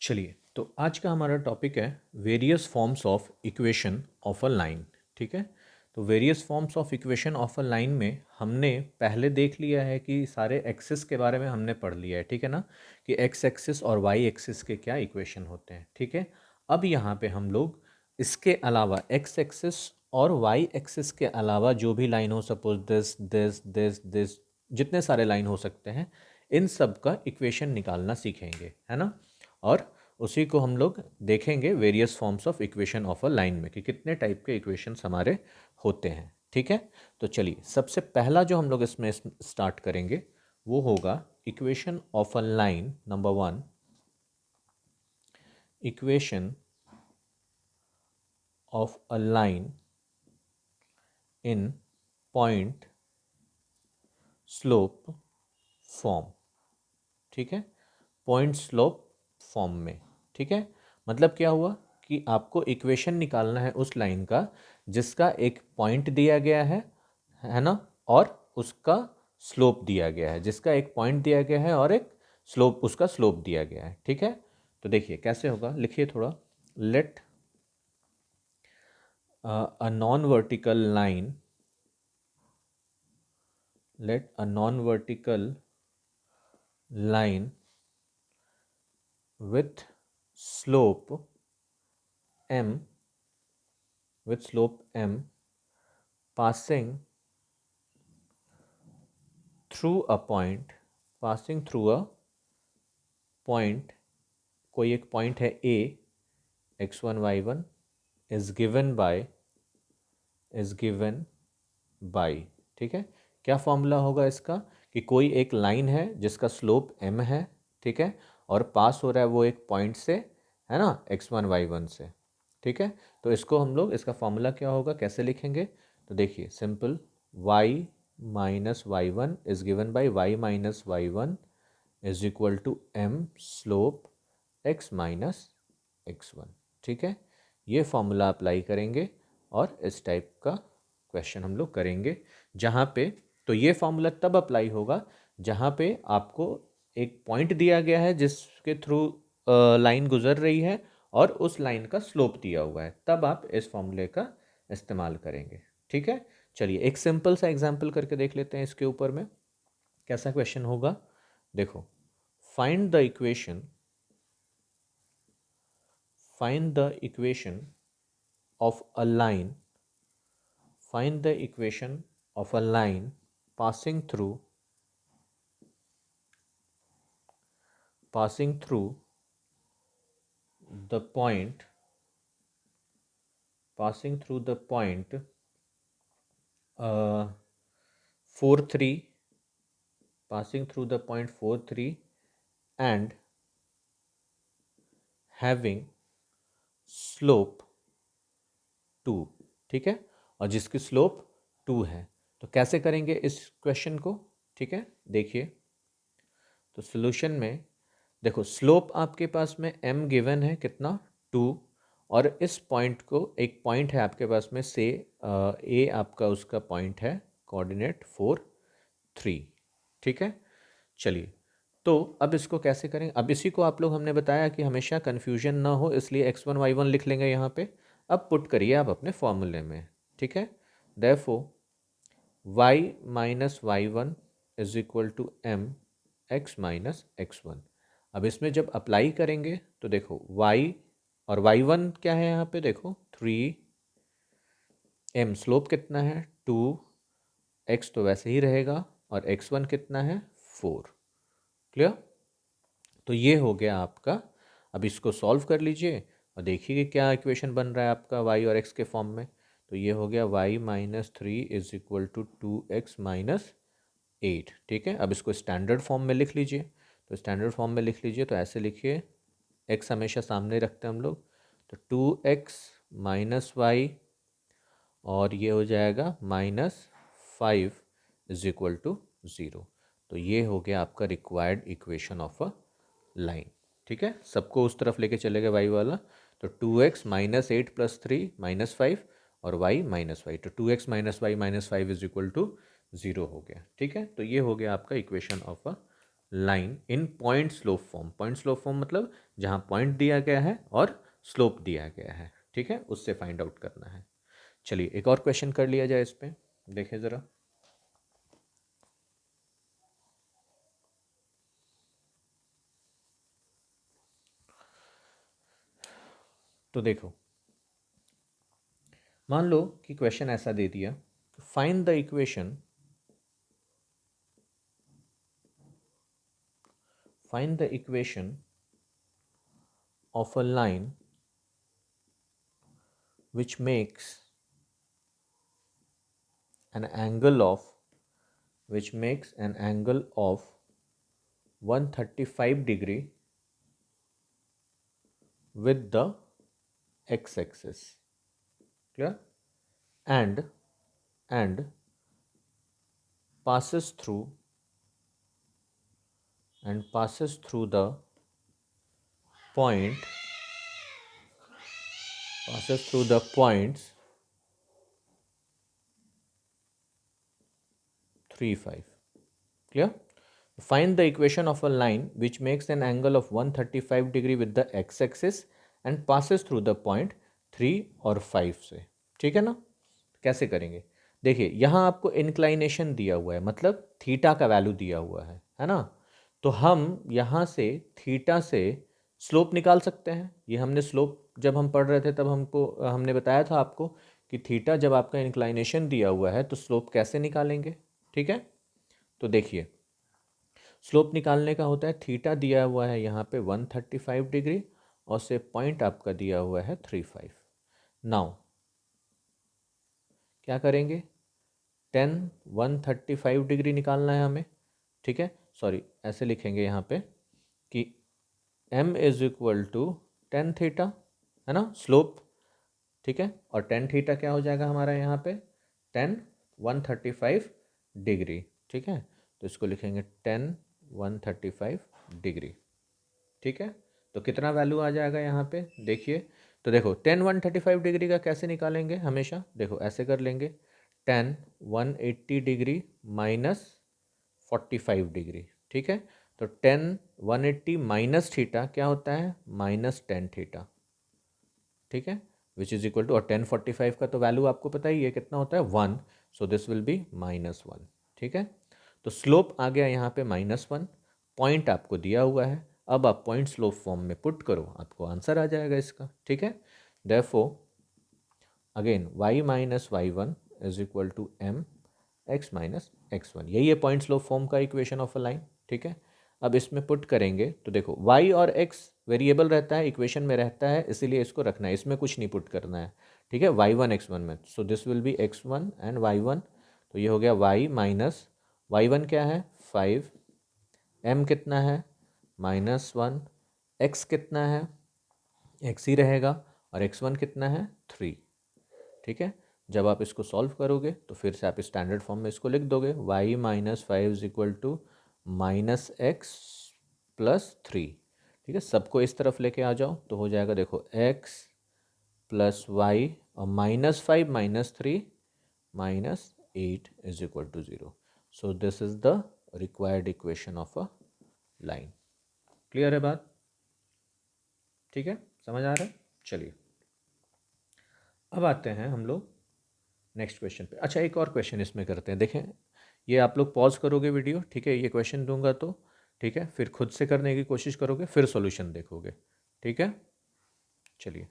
चलिए, तो आज का हमारा टॉपिक है various forms of equation of a line. ठीक है। तो various forms of equation of a line में हमने पहले देख लिया है कि सारे एक्सिस के बारे में हमने पढ़ लिया है। ठीक है ना, कि एक्स एक्सिस और वाई एक्सिस के क्या इक्वेशन होते हैं। ठीक है। अब यहाँ पे हम लोग इसके अलावा एक्स एक्सिस और वाई एक्सिस के अलावा जो भी लाइन हो, suppose this this this this, जितने सारे लाइन हो सकते हैं, इन सब का इक्वेशन निकालना सीखेंगे, है ना। और उसी को हम लोग देखेंगे various forms of equation of a line में कि कितने टाइप के इक्वेशंस हमारे होते हैं। ठीक है। तो चलिए, सबसे पहला जो हम लोग इसमें स्टार्ट करेंगे वो होगा equation of a line. Number one, equation of a line in point slope form. ठीक है, पॉइंट स्लोप फॉर्म में। ठीक है, मतलब क्या हुआ कि आपको इक्वेशन निकालना है उस लाइन का जिसका एक पॉइंट दिया गया है ना, और उसका स्लोप दिया गया है, जिसका एक पॉइंट दिया गया है और एक स्लोप, उसका स्लोप दिया गया है। ठीक है। तो देखिए कैसे होगा, लिखिए थोड़ा। Let a non vertical line, let a non vertical line with slope m, with slope m passing through a point, passing through a point, कोई एक पॉइंट है a, x1 y1 is given by, is given by। ठीक है, क्या formula होगा इसका कि कोई एक लाइन है जिसका स्लोप m है। ठीक है, और पास हो रहा है वो एक पॉइंट से, है ना, x1 y1 से। ठीक है, तो इसको हम लोग, इसका फॉर्मूला क्या होगा, कैसे लिखेंगे, तो देखिए simple, y minus Y one is given by y minus Y one is equal to m slope x minus x1। ठीक है, ये फॉर्मूला अप्लाई करेंगे और इस टाइप का क्वेश्चन हम लोग करेंगे, जहाँ पे, तो ये फॉर्मूला तब अप्लाई होगा जहाँ पे आपको एक पॉइंट दिया गया है जिसके थ्रू लाइन गुजर रही है और उस लाइन का स्लोप दिया हुआ है, तब आप इस फॉर्मूले का इस्तेमाल करेंगे। ठीक है, चलिए एक सिंपल सा एग्जांपल करके देख लेते हैं इसके ऊपर में कैसा क्वेश्चन होगा। देखो, find the equation, find the equation of a line, find the equation of a line passing through, passing through the point, passing through the point 4 3, passing through the point 4 3 and having slope 2। ठीक है, और जिसकी slope 2 है। तो कैसे करेंगे इस question को, ठीक है, देखिए। तो सॉल्यूशन में देखो, स्लोप आपके पास में m गिवन है कितना, 2, और इस पॉइंट को, एक पॉइंट है आपके पास में से a आपका उसका पॉइंट है, कोऑर्डिनेट 4 3। ठीक है, चलिए, तो अब इसको कैसे करें, अब इसी को आप लोग, हमने बताया कि हमेशा कन्फ्यूजन ना हो इसलिए x1 y1 लिख लेंगे यहाँ पे। अब पुट करिए आप अपने फॉर्मूले में। ठीक है, therefore y minus Y one is equal to m x minus x1। अब इसमें जब अप्लाई करेंगे तो देखो y और y1 क्या है यहाँ पे, देखो 3, m स्लोप कितना है 2, x तो वैसे ही रहेगा, और x1 कितना है 4। क्लियर। तो ये हो गया आपका। अब इसको सॉल्व कर लीजिए और देखिए कि क्या इक्वेशन बन रहा है आपका y और x के फॉर्म में। तो ये हो गया y minus 3 is equal to 2x minus 8। ठीक है, अब इसको स्टैंडर्ड फॉर्म में लिख लीजिए। तो स्टैंडर्ड फॉर्म में लिख लीजिए, तो ऐसे लिखिए, x हमेशा सामने रखते हैं हम लोग, तो 2x माइनस वाई, और ये हो जाएगा -5 इज इक्वल टू 0। तो ये हो गया आपका required equation of a line. ठीक है, सबको उस तरफ लेके चले गए y वाला। तो 2x माइनस 8 प्लस 3 माइनस 5, और y माइनस वाई, तो 2x minus Y minus 5 is equal to 0 हो गया। ठीक है, तो ये हो गया आपका equation of a line in point slope form. Point slope form मतलब जहाँ पॉइंट दिया गया है और स्लोप दिया गया है, ठीक है, उससे फाइंड आउट करना है। चलिए एक और क्वेश्चन कर लिया जाए इस पे, देखें ज़रा। तो देखो, मान लो कि क्वेश्चन ऐसा दे दिया, find the equation, find the equation of a line which makes an angle of, which makes an angle of 135 degree with the x-axis, clear, and passes through the point, passes through the points 3, 5, clear. Find the equation of a line which makes an angle of 135 degree with the x-axis and passes through the point 3 और 5 से, ठीक है ना। कैसे करेंगे, देखिए यहाँ आपको इंक्लाइनेशन दिया हुआ है, मतलब थीटा का वैल्यू दिया हुआ है ना। तो हम यहाँ से थीटा से स्लोप निकाल सकते हैं। ये हमने स्लोप जब हम पढ़ रहे थे तब हमने बताया था आपको कि थीटा जब आपका इंक्लाइनेशन दिया हुआ है तो स्लोप कैसे निकालेंगे, ठीक है। तो देखिए, स्लोप निकालने का होता है, थीटा दिया हुआ है यहाँ पे 135 डिग्री और से पॉइंट आपका दिया हुआ है 35। नाउ क्या करेंगे, 135 डिग्री निकालना है हमें, ठीक है। सॉरी, ऐसे लिखेंगे यहाँ पे कि m is equal to 10 theta, है ना, स्लोप, ठीक है। और 10 थीटा क्या हो जाएगा हमारा यहाँ पे, 135 डिग्री, ठीक है। तो इसको लिखेंगे 135 डिग्री, ठीक है। तो कितना वैल्यू आ जाएगा यहाँ पे, देखिए। तो देखो 135 डिग्री का कैसे निकालेंगे, हमेशा देखो ऐसे कर लेंगे, 180 डिग्री माइनस 45 डिग्री, ठीक है। तो 180 माइनस थीटा क्या होता है, -10 थीटा, ठीक है, विच इज इक्वल टू, और 1045 का तो वैल्यू आपको पता ही है कितना होता है, 1, सो दिस विल बी -1, ठीक है। तो स्लोप आ गया यहाँ पे -1, पॉइंट आपको दिया हुआ है, अब आप पॉइंट स्लोप फॉर्म में पुट करो, आपको आंसर आ जाएगा इसका, ठीक है। Therefore again y minus y1 is equal to m x minus x1, यही है पॉइंट स्लोप फॉर्म का इक्वेशन ऑफ अ लाइन, ठीक है। अब इसमें पुट करेंगे तो देखो y और x वेरिएबल रहता है, इक्वेशन में रहता है, इसीलिए इसको रखना है, इसमें कुछ नहीं पुट करना है, ठीक है, y1 x1 में। So this will be x1 and y1, तो ये हो गया y माइनस y1 क्या है 5, m कितना है -1, x कितना है, x ही रहेगा, और x1 कितना है 3, ठीक है। जब आप इसको सॉल्व करोगे तो फिर से आप स्टैंडर्ड फॉर्म में इसको लिख दोगे, y minus 5 is equal to -x+3, ठीक है। सबको इस तरफ लेके आ जाओ तो हो जाएगा, देखो x प्लस वाई और -5 -3 -8 is equal to 0। So this is the required equation of a line. Clear है बात, ठीक है, समझ आ रहा है। चलिए अब आते हैं हम लोग नेक्स्ट क्वेश्चन पे। अच्छा, एक और क्वेश्चन इसमें करते हैं, देखें, ये आप लोग पॉज करोगे वीडियो, ठीक है, ये क्वेश्चन दूंगा तो, ठीक है, फिर खुद से करने की कोशिश करोगे, फिर सॉल्यूशन देखोगे, ठीक है। चलिए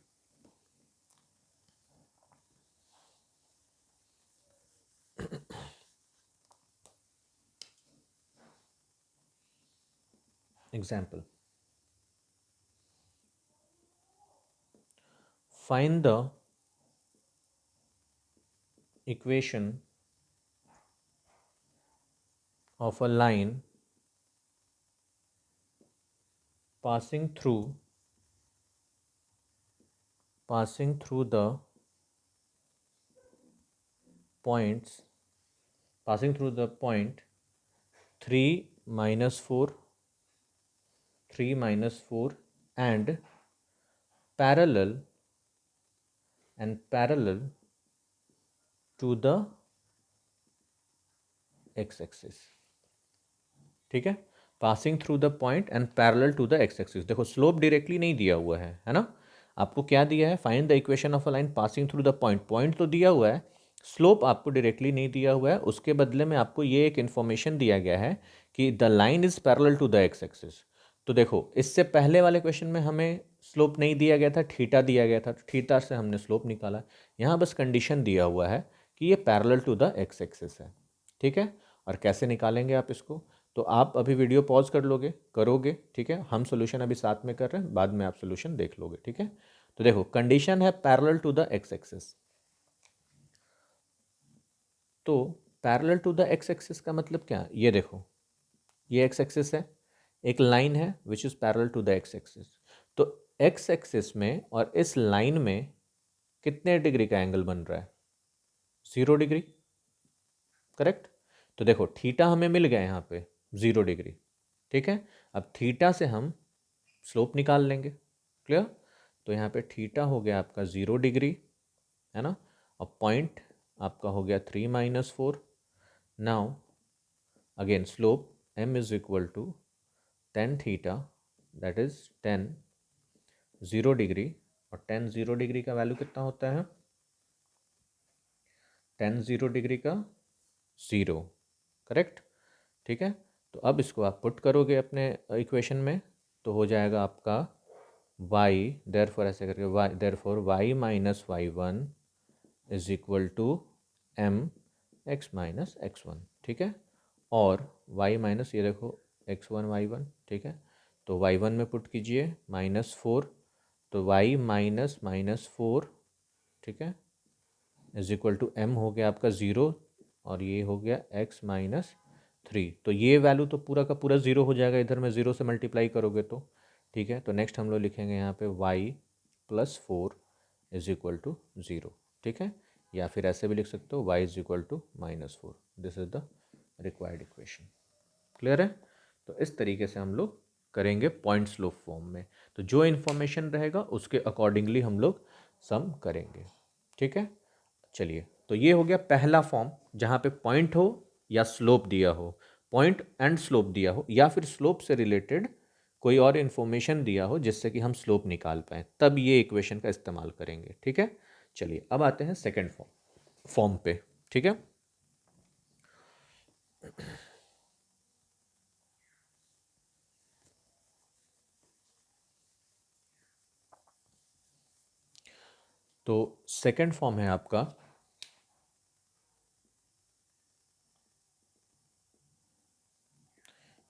example, find the equation of a line passing through the points, passing through the point 3 minus 4, 3 minus 4 and parallel to the x axis, ठीक है। Passing through the point and parallel to the x axis. देखो slope directly नहीं दिया हुआ है ना, आपको क्या दिया है, find the equation of a line passing through the point. Point तो दिया हुआ है, स्लोप आपको डायरेक्टली नहीं दिया हुआ है, उसके बदले में आपको ये एक इन्फॉर्मेशन दिया गया है कि the line is parallel to the x axis. तो देखो इससे पहले वाले क्वेश्चन में हमें स्लोप नहीं दिया गया था, थीटा दिया गया था, तो थीटा से हमने स्लोप निकाला। यहाँ बस कंडीशन दिया हुआ है कि ये parallel to the x axis है, ठीक है। और कैसे निकालेंगे आप इसको, तो आप अभी वीडियो पॉज कर लोगे, करोगे, ठीक है। हम सोल्यूशन अभी साथ में कर रहे हैं, बाद में आप सोल्यूशन देख लोगे, ठीक है। तो देखो कंडीशन है parallel to the x axis. तो parallel to the x axis का मतलब क्या, ये देखो ये एक्स एक्सिस है, एक लाइन है which is parallel to the x axis. तो एक्स एक्सिस में और इस लाइन में कितने डिग्री का एंगल बन रहा है, 0 डिग्री, करेक्ट। तो देखो थीटा हमें मिल गया यहाँ पे 0 डिग्री, ठीक है। अब थीटा से हम स्लोप निकाल लेंगे, क्लियर। तो यहाँ पे थीटा हो गया आपका 0 डिग्री, है ना, और पॉइंट आपका हो गया 3 - 4। Now again slope m is equal to ten theta, that is 10 0 degree, और 10 0 डिग्री का वैल्यू कितना होता है, 10 0 डिग्री का 0, करेक्ट, ठीक है। तो अब इसको आप पुट करोगे अपने इक्वेशन में, तो हो जाएगा आपका y, देयरफॉर ऐसे करके y, therefore y minus y1 is equal to m x minus x1, ठीक है। और y माइनस ये देखो x1 y1, ठीक है। तो y1 में पुट कीजिए -4, तो y माइनस -4, ठीक है, इज इक्वल टू m हो गया आपका 0, और ये हो गया x माइनस 3। तो ये वैल्यू तो पूरा का पूरा 0 हो जाएगा, इधर में 0 से मल्टीप्लाई करोगे तो, ठीक है। तो नेक्स्ट हम लोग लिखेंगे यहाँ पे y plus 4 is equal to 0, ठीक है। या फिर ऐसे भी लिख सकते हो y is equal to -4। This is the required equation, clear है। तो इस तरीके से हम लोग करेंगे पॉइंट स्लोप फॉर्म में। तो जो इन्फॉर्मेशन रहेगा उसके अकॉर्डिंगली हम लोग सम करेंगे, ठीक है। चलिए, तो ये हो गया पहला फॉर्म जहाँ पे पॉइंट हो या स्लोप दिया हो, पॉइंट एंड स्लोप दिया हो, या फिर स्लोप से रिलेटेड कोई और इन्फॉर्मेशन दिया हो जिससे कि हम स्लोप निकाल पाएँ, तब ये इक्वेशन का इस्तेमाल करेंगे, ठीक है। चलिए अब आते हैं सेकेंड फॉर्म पे, ठीक है। तो सेकेंड फॉर्म है आपका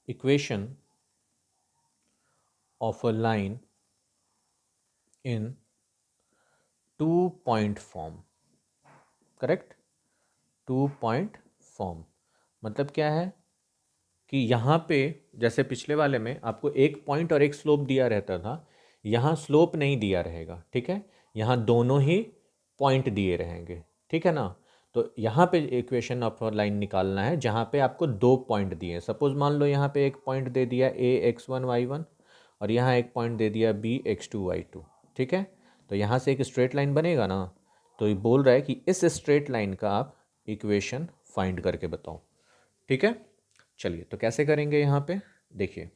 equation of a line in 2 point form, correct. 2 point form मतलब क्या है कि यहाँ पे जैसे पिछले वाले में आपको एक पॉइंट और एक स्लोप दिया रहता था, यहाँ स्लोप नहीं दिया रहेगा, ठीक है। यहाँ दोनों ही पॉइंट दिए रहेंगे, ठीक है ना। तो यहाँ पे इक्वेशन ऑफ लाइन निकालना है जहाँ पे आपको 2 पॉइंट दिए हैं। सपोज मान लो यहाँ पे एक पॉइंट दे दिया a x1 y1, और यहाँ एक पॉइंट दे दिया b x2 y2, ठीक है। तो यहाँ से एक स्ट्रेट लाइन बनेगा ना, तो ये बोल रहा है कि इस स्ट्रेट लाइन का आप इक्वेशन फाइंड करके बताओ, ठीक है। चलिए तो कैसे करेंगे, यहाँ पे देखिए,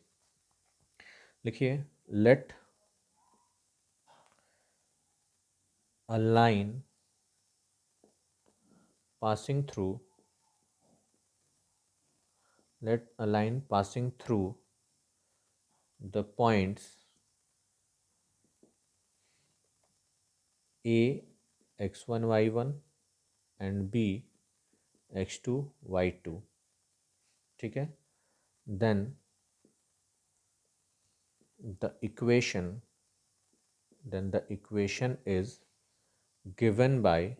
लिखिए let a line passing through let a line passing through the points a x1 y1 and b x2 y2, ठीक है। then the equation the equation is given by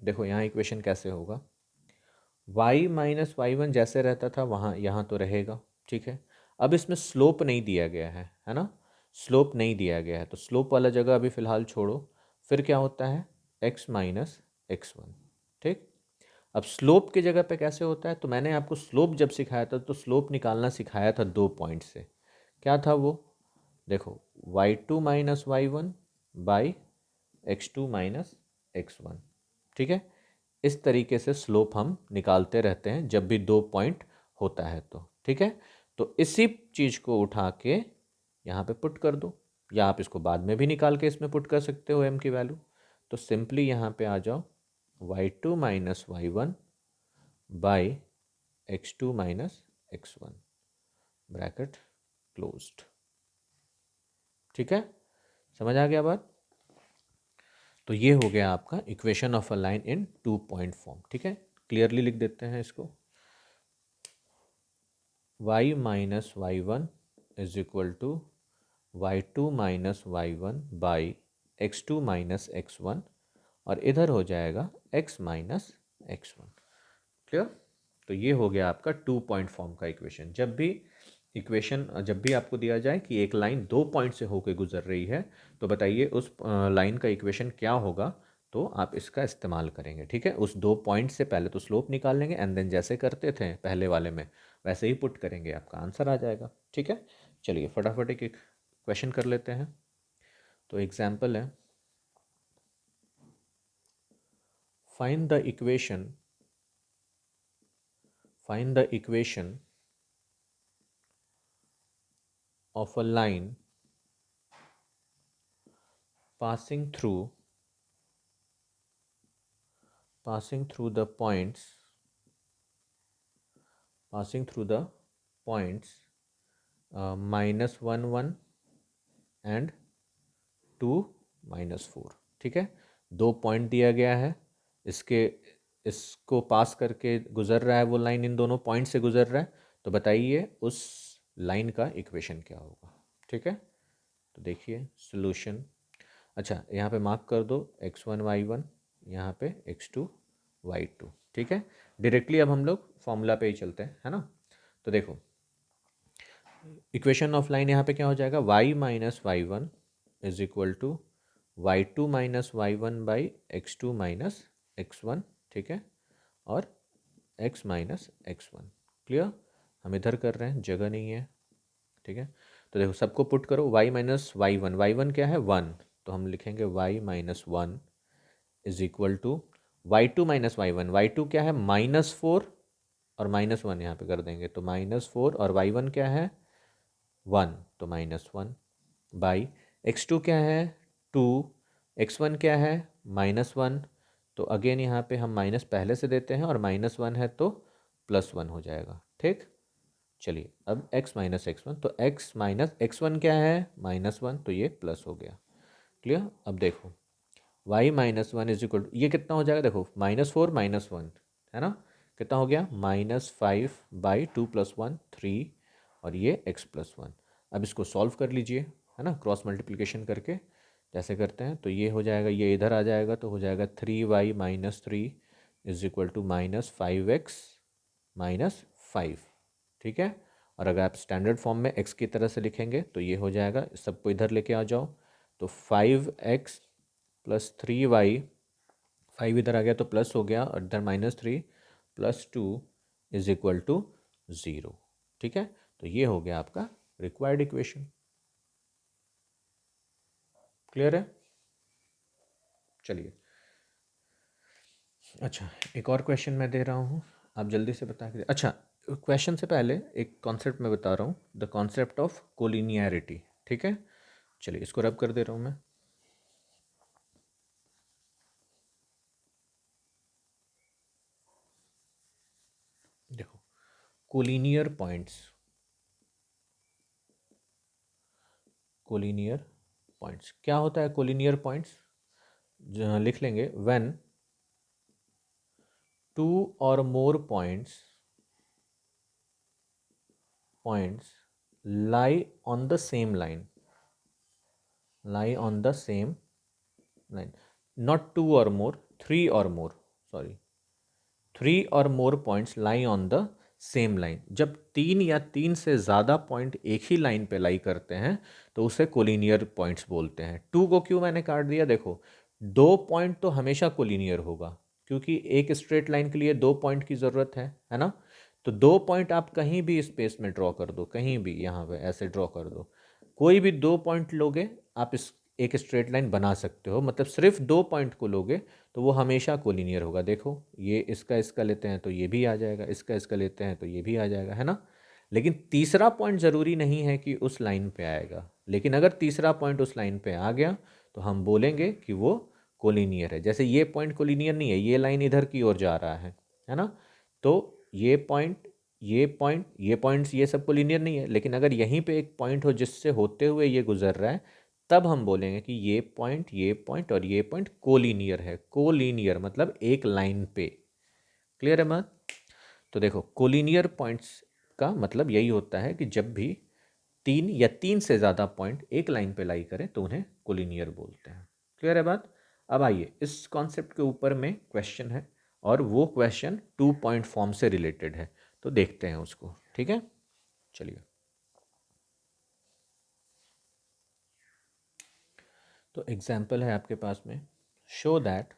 देखो यहाँ इक्वेशन कैसे होगा, y माइनस y1 जैसे रहता था वहाँ यहाँ तो रहेगा, ठीक है। अब इसमें स्लोप नहीं दिया गया है ना, स्लोप नहीं दिया गया है, तो स्लोप वाला जगह अभी फ़िलहाल छोड़ो। फिर क्या होता है x माइनस x1, ठीक। अब स्लोप की जगह पे कैसे होता है, तो मैंने आपको स्लोप जब सिखाया था तो स्लोप निकालना सिखाया था 2 पॉइंट से। क्या था वो, देखो y2 - y1 by x2 - x1, ठीक है। इस तरीके से स्लोप हम निकालते रहते हैं जब भी 2 पॉइंट होता है तो, ठीक है। तो इसी चीज़ को उठा के यहाँ पे पुट कर दो, या आप इसको बाद में भी निकाल के इसमें पुट कर सकते हो m की वैल्यू। तो सिंपली यहाँ पे आ जाओ, y2 minus y1 by x2 minus x1, bracket closed. ठीक है, समझ आ गया बात। तो ये हो गया आपका equation of a line in 2 point form. ठीक है, क्लियरली लिख देते हैं इसको, y minus Y one is equal to y2 minus Y one by x2 minus x1, और इधर हो जाएगा x माइनस x1। क्लियर। तो ये हो गया आपका 2 पॉइंट फॉर्म का इक्वेशन। जब भी आपको दिया जाए कि एक लाइन 2 पॉइंट से होकर गुजर रही है, तो बताइए उस लाइन का इक्वेशन क्या होगा, तो आप इसका इस्तेमाल करेंगे। ठीक है, उस 2 पॉइंट से पहले तो स्लोप निकाल लेंगे एंड देन जैसे करते थे पहले वाले में वैसे ही पुट करेंगे, आपका आंसर आ जाएगा। ठीक है, चलिए फटाफट एक क्वेश्चन कर लेते हैं। तो एग्जाम्पल है, find the equation of a line passing through the points -1 1 and 2 -4। ठीक है, 2 पॉइंट दिया गया है, इसको पास करके गुजर रहा है वो लाइन, इन दोनों पॉइंट से गुजर रहा है। तो बताइए उस लाइन का इक्वेशन क्या होगा। ठीक है, तो देखिए सोल्यूशन। अच्छा, यहाँ पे मार्क कर दो x1 y1, यहाँ पे x2 y2। ठीक है, डायरेक्टली अब हम लोग फॉर्मूला पे ही चलते हैं, है ना। तो देखो इक्वेशन ऑफ लाइन यहाँ पे क्या हो जाएगा, y minus Y one is equal to y2 minus Y one by x2 minus x1। ठीक है, और x माइनस x1। क्लियर, हम इधर कर रहे हैं, जगह नहीं है। ठीक है, तो देखो सबको पुट करो, y माइनस वाई वन क्या है 1, तो हम लिखेंगे y minus one is equal to y2 minus y two क्या है -4, और -1 यहाँ पे कर देंगे तो -4, और y1 क्या है 1, तो -1 बाई x2 क्या है 2, x1 क्या है -1, तो अगेन यहाँ पे हम माइनस पहले से देते हैं और -1 है तो +1 हो जाएगा। ठीक, चलिए अब x माइनस x1, तो x माइनस x1 क्या है -1, तो ये प्लस हो गया। क्लियर, अब देखो y minus one is equal to, ये कितना हो जाएगा, देखो -4 -1 है ना, कितना हो गया -5 बाई 2 + 1 3, और ये x+1। अब इसको सॉल्व कर लीजिए, है ना, क्रॉस मल्टीप्लिकेशन करके जैसे करते हैं, तो ये हो जाएगा, ये इधर आ जाएगा, तो हो जाएगा 3y minus 3 is equal to -5x -5। ठीक है, और अगर आप स्टैंडर्ड फॉर्म में x की तरह से लिखेंगे तो ये हो जाएगा, सबको इधर लेके आ जाओ, तो 5x प्लस 3y, 5 इधर आ गया तो प्लस हो गया, और इधर -3 + 2 इज इक्वल टू 0। ठीक है, तो ये हो गया आपका रिक्वायर्ड इक्वेशन। क्लियर है, चलिए। अच्छा, एक और क्वेश्चन मैं दे रहा हूँ, आप जल्दी से बता के। अच्छा, क्वेश्चन से पहले एक कॉन्सेप्ट मैं बता रहा हूँ, द कॉन्सेप्ट ऑफ कोलिनियरिटी। ठीक है, चलिए इसको रब कर दे रहा हूँ मैं। देखो कोलिनियर पॉइंट्स क्या होता है, कोलिनियर पॉइंट्स लिख लेंगे, when 2 or more points lie on the same line, not 2 or more, 3 or more, sorry, 3 or more points lie on the same line. जब 3 या 3 से ज़्यादा पॉइंट एक ही लाइन पे लाई करते हैं तो उसे कोलिनियर पॉइंट्स बोलते हैं। 2 को क्यों मैंने काट दिया, देखो 2 पॉइंट तो हमेशा कोलिनियर होगा, क्योंकि एक स्ट्रेट लाइन के लिए 2 पॉइंट की ज़रूरत है ना। तो 2 पॉइंट आप कहीं भी स्पेस में ड्रॉ कर दो, कहीं भी यहाँ पे ऐसे ड्रॉ कर दो, कोई भी 2 पॉइंट लोगे आप, एक स्ट्रेट लाइन बना सकते हो, मतलब सिर्फ 2 पॉइंट को लोगे तो वो हमेशा कोलिनियर होगा। देखो ये इसका लेते हैं तो ये भी आ जाएगा, इसका लेते हैं तो ये भी आ जाएगा, है ना। लेकिन तीसरा पॉइंट ज़रूरी नहीं है कि उस लाइन पे आएगा, लेकिन अगर तीसरा पॉइंट उस लाइन पे आ गया तो हम बोलेंगे कि वो कोलिनियर है। जैसे ये पॉइंट कोलिनियर नहीं है, ये लाइन इधर की ओर जा रहा है ना। तो ये पॉइंट, ये पॉइंट्स, ये सब कोलिनियर नहीं है, लेकिन अगर यहीं पे एक पॉइंट हो जिससे होते हुए ये गुजर रहा है, तब हम बोलेंगे कि ये पॉइंट और ये पॉइंट कोलिनियर है। कोलिनियर मतलब एक लाइन पे। क्लियर है बात। तो देखो कोलिनियर पॉइंट्स का मतलब यही होता है कि जब भी तीन या तीन से ज़्यादा पॉइंट एक लाइन पे लाई करें तो उन्हें कोलिनियर बोलते हैं। क्लियर है बात। अब आइए इस कॉन्सेप्ट के ऊपर में क्वेश्चन है, और वो क्वेश्चन 2 पॉइंट फॉर्म से रिलेटेड है, तो देखते हैं उसको। ठीक है, चलिए। तो एग्जाम्पल है आपके पास में, show that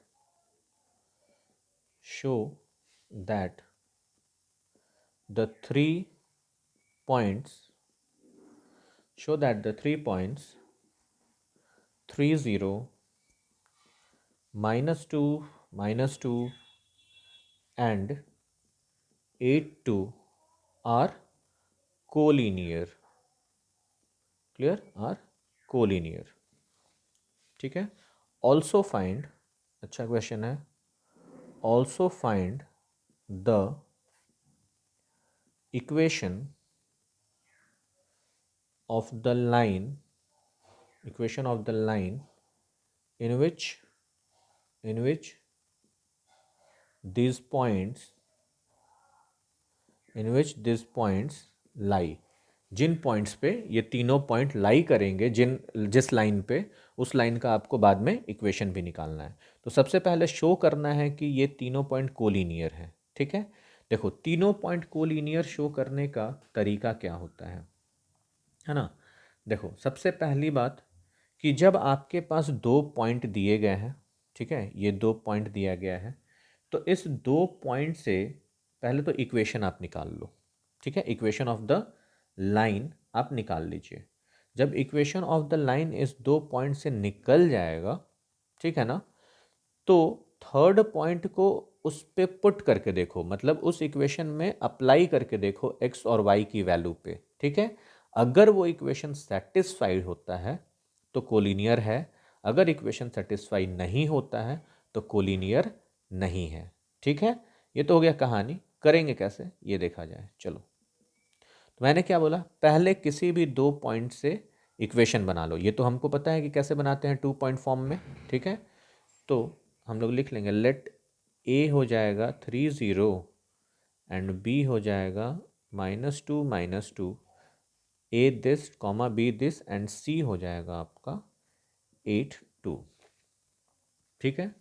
the three points show that the 3 points 3 0 minus 2 and 8 2 are collinear। clear, are collinear। ठीक है। also find, अच्छा क्वेश्चन है, also find the equation of the line in which these points lie। जिन points पे ये तीनों point लाई करेंगे, जिस लाइन पे, उस लाइन का आपको बाद में इक्वेशन भी निकालना है। तो सबसे पहले शो करना है कि ये तीनों पॉइंट कोलिनियर है। ठीक है। देखो तीनों पॉइंट कोलिनियर शो करने का तरीका क्या होता है ना। देखो सबसे पहली बात कि जब आपके पास 2 पॉइंट दिए गए हैं, ठीक है, ये 2 पॉइंट दिया गया है, तो इस 2 पॉइंट से पहले तो इक्वेशन आप निकाल लो। ठीक है, इक्वेशन ऑफ द लाइन आप निकाल लीजिए। जब इक्वेशन ऑफ द लाइन इस 2 पॉइंट से निकल जाएगा, ठीक है ना, तो थर्ड पॉइंट को उस पे पुट करके देखो, मतलब उस इक्वेशन में अप्लाई करके देखो एक्स और वाई की वैल्यू पे। ठीक है। अगर वो इक्वेशन सेटिस्फाइड होता है तो कोलिनियर है, अगर इक्वेशन सेटिस्फाई नहीं होता है तो कोलिनियर नहीं है। ठीक है। ये तो हो गया कहानी। करेंगे कैसे ये देखा जाए, चलो। तो मैंने क्या बोला, पहले किसी भी 2 पॉइंट से इक्वेशन बना लो। ये तो हमको पता है कि कैसे बनाते हैं 2 पॉइंट फॉर्म में। ठीक है। तो हम लोग लिख लेंगे, लेट ए हो जाएगा 3 0 एंड बी हो जाएगा -2 A this comma B this and C हो जाएगा आपका 8 2। ठीक है।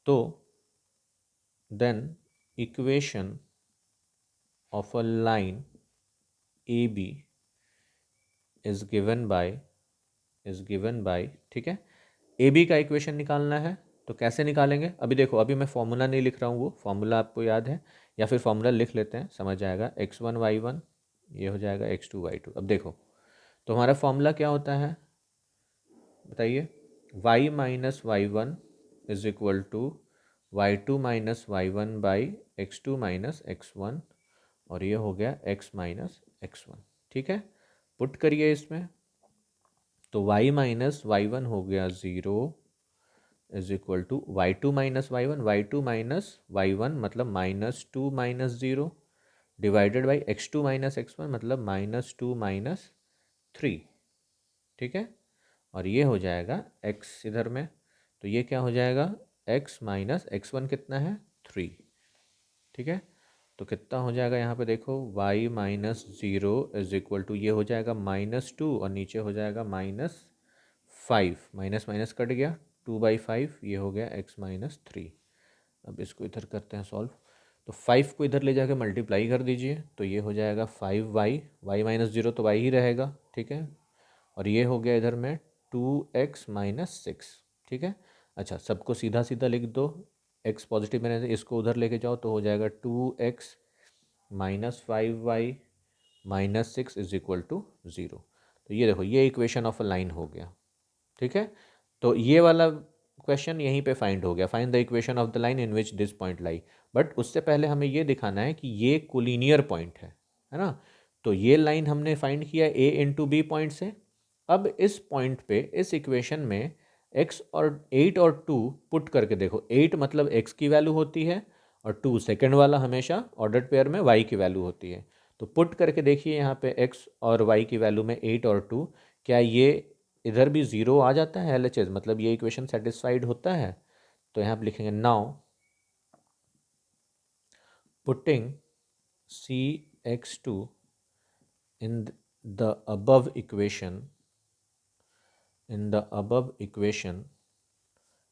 तो then equation of a line A B is given by ठीक है, ए बी का इक्वेशन निकालना है। तो कैसे निकालेंगे, अभी देखो, अभी मैं फॉर्मूला नहीं लिख रहा हूँ, वो फॉर्मूला आपको याद है, या फिर फॉर्मूला लिख लेते हैं, समझ आएगा। x1 y1 ये हो जाएगा x2 y2। अब देखो तो हमारा फॉर्मूला क्या होता है बताइए, y minus Y one is equal to y2 minus Y one by x2 minus x1, और ये हो गया x माइनस x1। ठीक है, पुट करिए इसमें, तो y माइनस वाई वन हो गया 0 is equal to y2 minus Y one, y2 minus Y one मतलब -2 minus 0 divided by x2 minus x1 मतलब -2 माइनस 3। ठीक है, और ये हो जाएगा x इधर में, तो ये क्या हो जाएगा, x माइनस x1 कितना है 3। ठीक है, तो कितना हो जाएगा यहाँ पे देखो, y minus 0 is equal to ये हो जाएगा -2 और नीचे हो जाएगा -5, माइनस माइनस कट गया, 2/5 ये हो गया x माइनस 3। अब इसको इधर करते हैं सॉल्व, तो 5 को इधर ले जाकर मल्टीप्लाई कर दीजिए, तो ये हो जाएगा 5y, y माइनस 0 तो y ही रहेगा। ठीक है, और ये हो गया इधर में 2x माइनस 6। ठीक है, अच्छा सबको सीधा सीधा लिख दो, x पॉजिटिव में इसको उधर लेके जाओ तो हो जाएगा 2x minus 5y minus 6 is equal to 0। तो ये देखो, ये इक्वेशन ऑफ अ लाइन हो गया। ठीक है, तो ये वाला क्वेश्चन यहीं पे फाइंड हो गया, find the equation of the line in which this point lie. But उससे पहले हमें ये दिखाना है कि ये कोलिनियर पॉइंट है ना। तो ये लाइन हमने फाइंड किया ए इंटू बी पॉइंट से। अब इस पॉइंट पे इस इक्वेशन में x और 8 और 2 पुट करके देखो, 8 मतलब x की वैल्यू होती है और 2 सेकंड वाला हमेशा ऑर्डर्ड पेयर में y की वैल्यू होती है। तो पुट करके देखिए यहाँ पे x और y की वैल्यू में 8 और 2, क्या ये इधर भी ज़ीरो आ जाता है LHS, मतलब ये इक्वेशन सेटिस्फाइड होता है। तो यहाँ पे लिखेंगे now putting CX2 in the above equation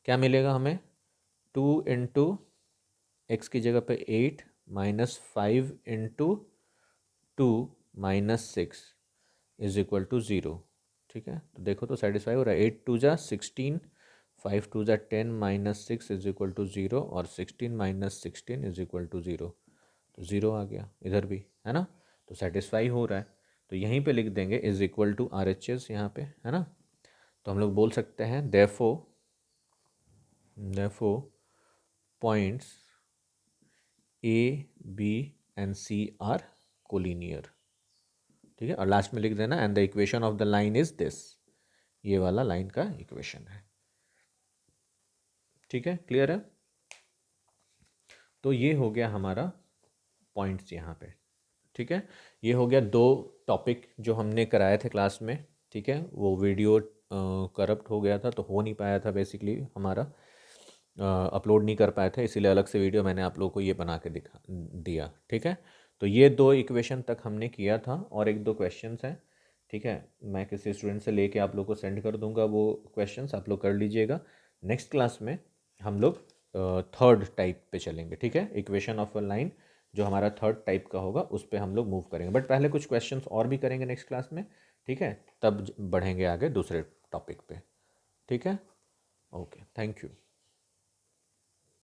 क्या मिलेगा हमें, 2 इंटू एक्स की जगह पे 8 minus 5 into 2 minus 6 is equal to 0। ठीक है, तो देखो तो सेटिस्फाई हो रहा है। 8 टू जा 16, 5 टू जा 10 माइनस 6 इज इक्वल टू 0 और 16 माइनस 16 इज इक्वल टू 0। तो 0 आ गया इधर भी, है ना। तो सेटिस्फाई हो रहा है, तो यहीं पे लिख देंगे इज इक्वल टू RHS यहाँ पे, है ना। तो हम लोग बोल सकते हैं therefore points A, B and C are collinear. ठीक है, और लास्ट में लिख देना and the equation of the line is this, ये वाला लाइन का इक्वेशन है। ठीक है, क्लियर है। तो ये हो गया हमारा पॉइंट्स यहाँ पे। ठीक है, ये हो गया दो टॉपिक जो हमने कराए थे क्लास में। ठीक है, वो वीडियो करप्ट हो गया था तो हो नहीं पाया था, बेसिकली हमारा अपलोड नहीं कर पाए थे, इसीलिए अलग से वीडियो मैंने आप लोगों को ये बना के दिखा दिया। ठीक है, तो ये दो इक्वेशन तक हमने किया था और एक दो क्वेश्चंस हैं। ठीक है, मैं किसी स्टूडेंट से लेके आप लोग को सेंड कर दूंगा, वो क्वेश्चंस आप लोग कर लीजिएगा। नेक्स्ट क्लास में हम लोग थर्ड टाइप पे चलेंगे। ठीक है, इक्वेशन ऑफ अ लाइन जो हमारा थर्ड टाइप का होगा उस पर हम लोग मूव करेंगे, बट पहले कुछ क्वेश्चंस और भी करेंगे नेक्स्ट क्लास में। ठीक है, तब बढ़ेंगे आगे दूसरे टॉपिक पे। ठीक है, ओके, थैंक यू।